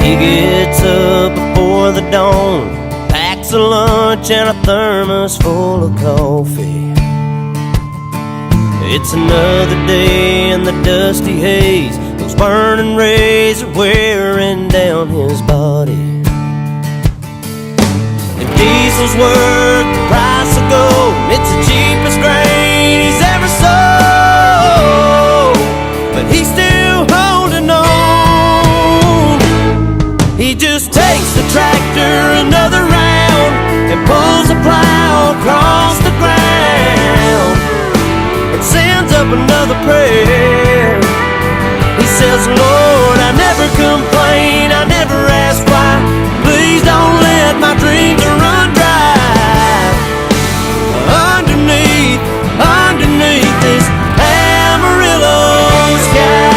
He gets up before the dawn, packs a lunch and a thermos full of coffee. It's another day in the dusty haze. Those burning rays are wearing down his body. If diesel's worth the price of gold, it's the cheapest grain he's ever sold, but he's still holding on. He just takes the tractor another round and pulls the plow across the ground and sends up another prayer. He says, Lord, I never complain, I never ask why. Please don't let my dreams run dry. Underneath this Amarillo sky.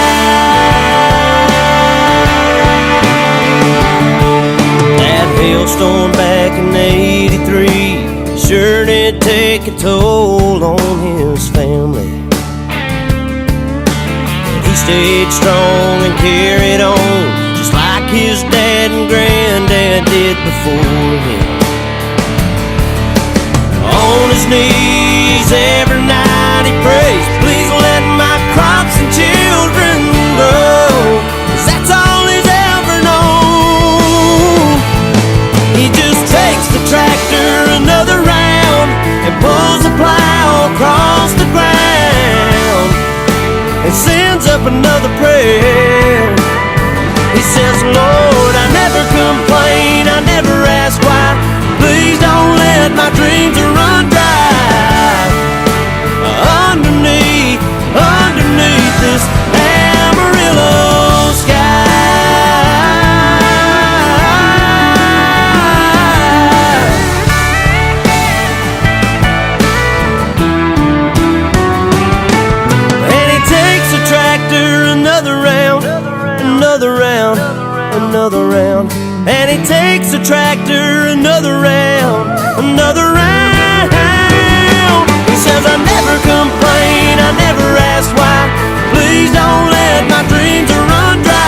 That hailstorm back in '83 sure did take a toll on his family. He stayed strong and carried on, just like his dad and granddad did before him. On his knees every night he prays, please let my crops and children grow, 'cause that's all he's ever known. He just takes the tractor another round and pulls the plow across the ground and sends up another prayer. He says, Lord, I never complain, I never ask why. Please don't let my dreams run dry. Underneath this Amarillo sky. And he takes the tractor another round, another round, another round. And he takes the tractor another round, another round. He says, I never complain, I never ask why. Please don't let my dreams run dry.